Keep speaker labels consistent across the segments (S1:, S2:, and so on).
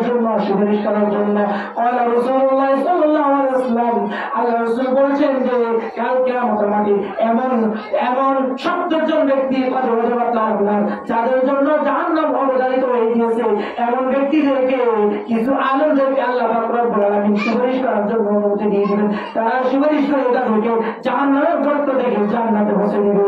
S1: জন্য সুপারিশ করার জন্য আল্লাহ রাসূলুল্লাহ সাল্লাল্লাহু আলাইহি ওয়াসাল্লাম আল্লাহ রাসূল বলেছেন যে কাল কিয়ামতের মাঠে এমন এমন 70 জন ব্যক্তি কথা বলতে পারবে না যাদের জন্য জাহান্নাম অবধারিত হয়ে গিয়েছে। এমন ব্যক্তিদেরকে কিছু আলেমদেরকে আল্লাহ পাক রব্বুল আলামিন সুপারিশ করার জন্য অনুমতি দিয়ে দিবেন। তারা সুপারিশ করে তাদেরকে জাহান্নামের গর্ত থেকে জান্নাতে পৌঁছে দিবে।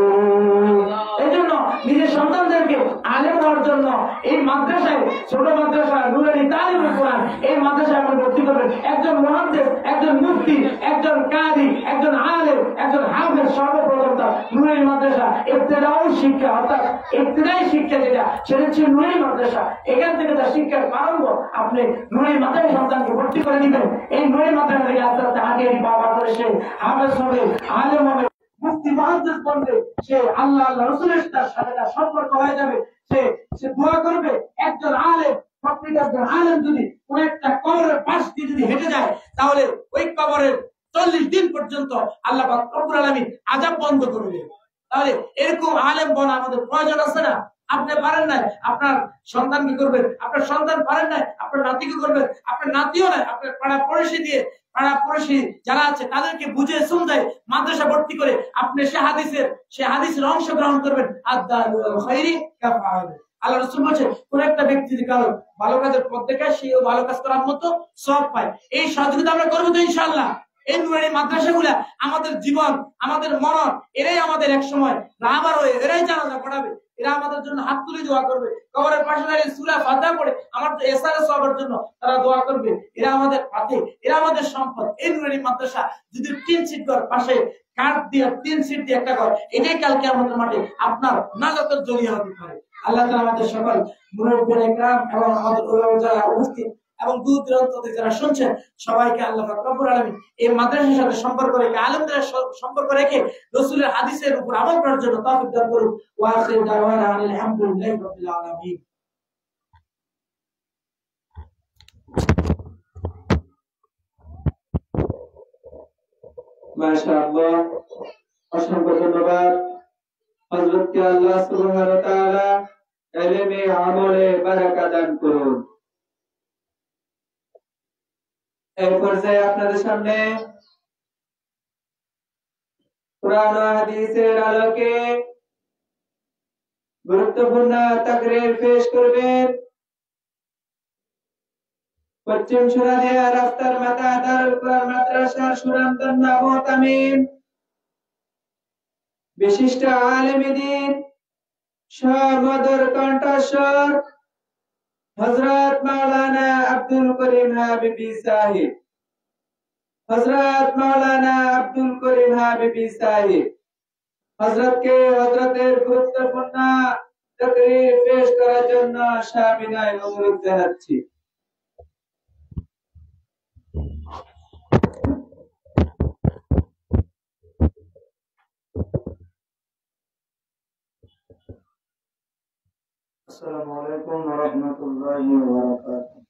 S1: এই জন্য নিজের সন্তানদেরকে আলেম হওয়ার জন্য এই মাদ্রাসায়, ছোট মাদ্রাসা নুরানি তালিমুল কোরআন, এই মাদ্রাসায় আমরা ভর্তি করবেন। একজন মুহাদ্দিস, একজন মুফতি, একজন কারি, একজন আলেম, একজন হাফেজ, সর্বপ্রথম তার নুরানি মাদ্রাসা ইবতিদায়ী শিক্ষা, অর্থাৎ ইবতিদায়ী শিক্ষা যেটা, সেটা হচ্ছে নুরানি মাদ্রাসা। এখান থেকে তার শিক্ষার প্রারম্ভ। আপনি নুরানি মাদ্রাসায় সন্তানকে ভর্তি করে দিবেন। এই নুরানি মাদ্রাসা থেকে আস্তে আস্তে হাঁটিয়ে বাবা করে সে হাফেজ হবে, আলেম হবে, মুফতি মুহাদ্দিস বলবে, সে আল্লাহ আল্লাহ রাসূলের সাথে তার সম্পর্ক হয়ে যাবে। সে দোয়া করবে। একজন আলেম, প্রকৃত একজন আলেম যদি কোন একটা কবরের পাশ দিয়ে যদি হেঁটে যায়, তাহলে ওই কবরের 40 দিন পর্যন্ত আল্লাহ পাক রব্বুল আলামিন আযাব বন্ধ করবে। তাহলে এরকম আলেম বনা আমাদের প্রয়োজন আছে না? আপনি পারেন না, আপনার সন্তানকে করবেন। আপনার সন্তান পারেন না, আপনার নাতিকে করবেন। আপনার নাতিও না, আপনার পাড়া পড়শি দিয়ে, পাড়া পড়শি যারা আছে তাদেরকে বুঝে শুনতে মাদ্রাসা ভর্তি করে আপনি সে হাদিসের অংশ গ্রহণ করবেন। আদ-দালুল খায়রি কাফাআল। আল্লাহ রাসূল বলেছেন, কোন একটা ব্যক্তি যদি কারো ভালো কাজের পথ দেখায়, সেও ভালো কাজ করার মতো সওয়াব পায়। এই সহযোগিতা আমরা করবো তো ইনশাআল্লাহ। এই নুরানি মাদ্রাসাগুলা আমাদের জীবন, আমাদের মরণ, এরাই আমাদের এক সময় রাহবার হয়ে এরাই জানাজা পড়াবে। এরা আমাদের জন্য হাত তুলে দোয়া করবে। কবরের পাশে দাঁড়িয়ে সূরা ফাতিহা পড়ে আমার তো এসআরএস সওয়াবের জন্য তারা দোয়া করবে। এরা আমাদের পাথে, এরা আমাদের সম্পদ। এই নুরানি মাদ্রাসা যদি 3 সিট ঘর পাশে কাঠ দিয়ে 3 সিট দিয়ে একটা ঘর, এটাই কাল কিয়ামতের মাঠে আপনার নাজাতের জরিয়া হতে পারে। আল্লাহ তাআলা আমাদের সকল মুরব্বিয়ান ইকরাম এবং আমাদের উলামা যারা উপস্থিত এবং দূর দূরান্ত থেকে যারা শুনছেন, সবাইকে আল্লাহ পাক রব্বুল আলামিন এই মাদ্রাসার সাথে সম্পর্ক রেখে, আলেমদের সম্পর্ক রেখে রাসূলের হাদিসের উপর আমল করার জন্য তৌফিক দান করুন। ওয়া আখিরু দাওয়ানা আলহামদুলিল্লাহি রাব্বিল আলামিন।
S2: মাশাআল্লাহ, অসংখ্য ধন্যবাদ। হযরতকে আল্লাহ সুবহানাহু ওয়া তাআলা ইলমে আমলে বারাকা দান করুন। এই পর্যায়ে আপনাদের সামনে কুরআন ও হাদিসের আলোকে গুরুত্বপূর্ণ তাকরীর পেশ করবেন পশ্চিম সুরাদিয়া রাস্তার মাথা দারুল কুরআন মাদ্রাসার সুনামধন্য মুহতামিম বিশিষ্ট আলেমে দ্বীন সর্বদর কণ্ঠস্বর হযরত মাওলানা আব্দুল করিম হাবিবি সাহেব। হযরত মাওলানা আব্দুল করিম হাবিবি সাহেব হযরতের গুরুত্বপূর্ণ তাকরীর পেশ করার জন্য সাবিনায় অনুরোধ জানাচ্ছি।
S3: আসসালামু আলাইকুম ওয়া রাহমাতুল্লাহি ওয়া বারাকাতুহু।